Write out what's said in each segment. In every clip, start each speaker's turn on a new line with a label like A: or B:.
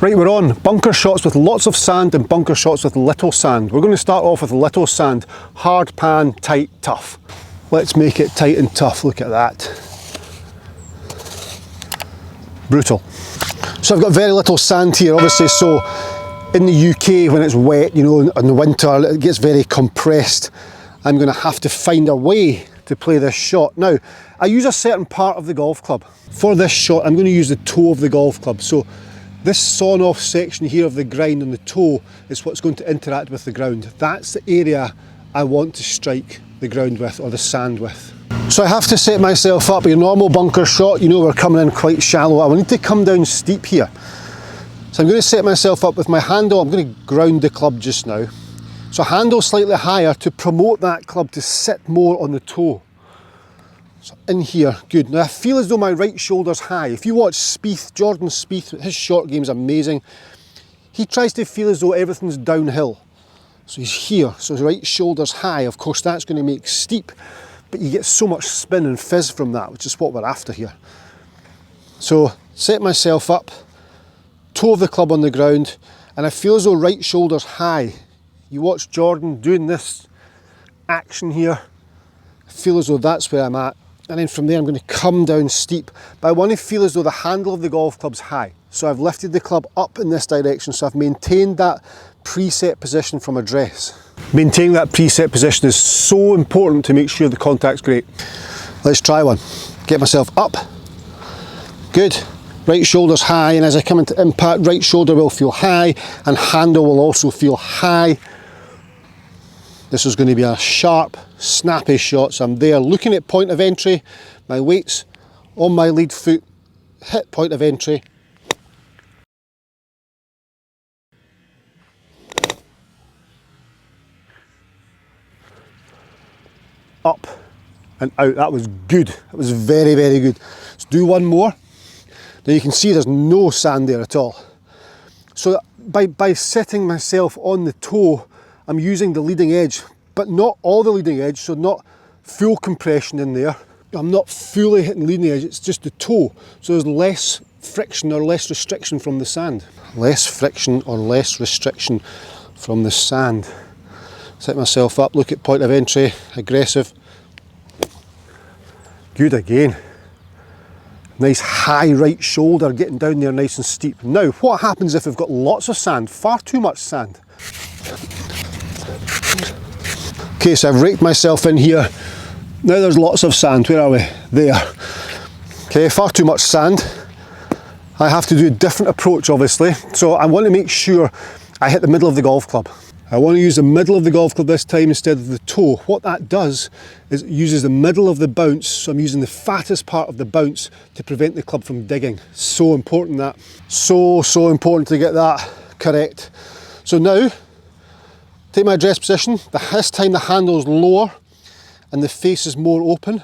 A: Right, we're on bunker shots with lots of sand and bunker shots with little sand. We're going to start off with little sand. Hard pan, tight, tough. Let's make it tight and tough. Look at that. Brutal. So I've got very little sand here, obviously, so in the UK when it's wet, you know, in the winter, it gets very compressed. I'm going to have to find a way to play this shot. Now, I use a certain part of the golf club. For this shot, I'm going to use the toe of the golf club. So this sawn off section here of the grind on the toe is what's going to interact with the ground. That's the area I want to strike the ground with, or the sand with. So I have to set myself up. Your normal bunker shot, you know, we're coming in quite shallow. I will need to come down steep here. So I'm going to set myself up with my handle. I'm going to ground the club just now. So handle slightly higher to promote that club to sit more on the toe. So in here, good. Now I feel as though my right shoulder's high. If you watch Spieth, Jordan Spieth, his short game's amazing. He tries to feel as though everything's downhill. So he's here, so his right shoulder's high. Of course, that's going to make steep, but you get so much spin and fizz from that, which is what we're after here. So set myself up, toe of the club on the ground, and I feel as though right shoulder's high. You watch Jordan doing this action here. I feel as though that's where I'm at. And then from there I'm going to come down steep. But I want to feel as though the handle of the golf club's high. So I've lifted the club up in this direction, so I've maintained that preset position from address. Maintaining that preset position is so important to make sure the contact's great. Let's try one. Get myself up. Good. Right shoulder's high, and as I come into impact, right shoulder will feel high and handle will also feel high. This is going to be a sharp, snappy shot, so I'm there looking at point of entry, my weight's on my lead foot, hit point of entry. Up and out. That was good. That was very, very good. Let's do one more. Now you can see there's no sand there at all. So by setting myself on the toe, I'm using the leading edge, but not all the leading edge, so not full compression in there. I'm not fully hitting leading edge, it's just the toe. So there's less friction or less restriction from the sand. Less friction or less restriction from the sand. Set myself up, look at point of entry, aggressive. Good again. Nice high right shoulder, getting down there nice and steep. Now, what happens if we've got lots of sand? Far too much sand. Okay, so I've raked myself in here. Now there's lots of sand. Where are we? There. Okay, far too much sand. I have to do a different approach, obviously. So I want to make sure I hit the middle of the golf club. I want to use the middle of the golf club this time instead of the toe. What that does is it uses the middle of the bounce, so I'm using the fattest part of the bounce to prevent the club from digging. So important that. So important to get that correct. So now, take my address position. This time the handle's lower and the face is more open.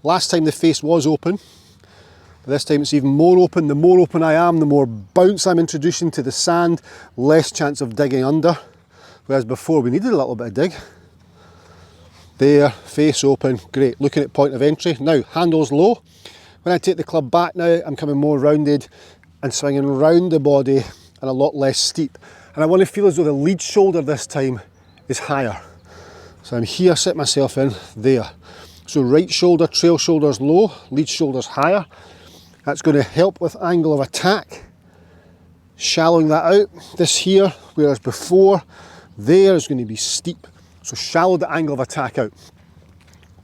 A: Last time the face was open, but this time it's even more open. The more open I am, the more bounce I'm introducing to the sand, less chance of digging under. Whereas before we needed a little bit of dig. There, face open, great. Looking at point of entry. Now, handle's low. When I take the club back now, I'm coming more rounded and swinging round the body and a lot less steep. And I want to feel as though the lead shoulder this time is higher. So I'm here, set myself in, there. So right shoulder, trail shoulder's low, lead shoulder's higher. That's going to help with angle of attack. Shallowing that out. This here, whereas before, there is going to be steep. So shallow the angle of attack out.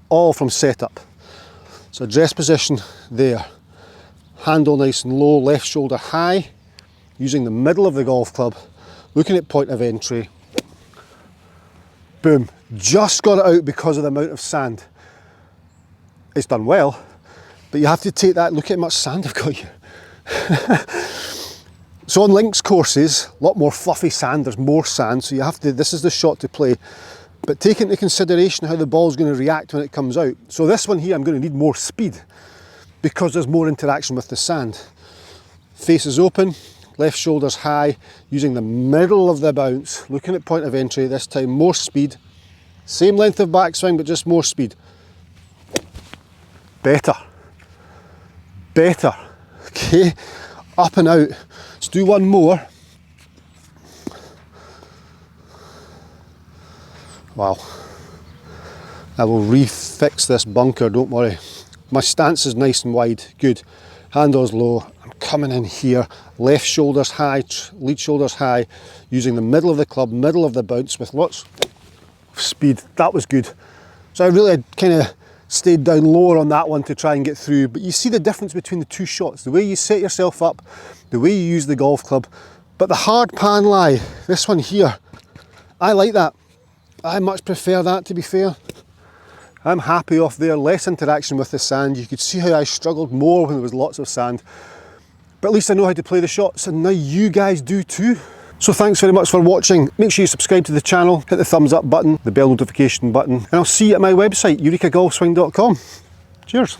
A: All from setup. So address position there. Handle nice and low, left shoulder high. Using the middle of the golf club. Looking at point of entry. Boom. Just got it out because of the amount of sand. It's done well, but you have to take that, look at how much sand I've got here. So on links courses, a lot more fluffy sand, there's more sand, so you have to, this is the shot to play. But take into consideration how the ball's going to react when it comes out. So this one here, I'm going to need more speed because there's more interaction with the sand. Face is open, left shoulder's high, using the middle of the bounce, looking at point of entry, this time more speed. Same length of backswing, but just more speed. Better. Okay, up and out. Let's do one more. Wow. I will refix this bunker, don't worry. My stance is nice and wide, good. Handle's low, I'm coming in here, left shoulder's high, lead shoulder's high, using the middle of the club, middle of the bounce with lots of speed. That was good. So I really kind of stayed down lower on that one to try and get through, but you see the difference between the two shots, the way you set yourself up, the way you use the golf club. But the hard pan lie, this one here, I like that. I much prefer that, to be fair. I'm happy off there, less interaction with the sand. You could see how I struggled more when there was lots of sand. But at least I know how to play the shots, and now you guys do too. So thanks very much for watching. Make sure you subscribe to the channel, hit the thumbs up button, the bell notification button, and I'll see you at my website, eurekagolfswing.com. Cheers.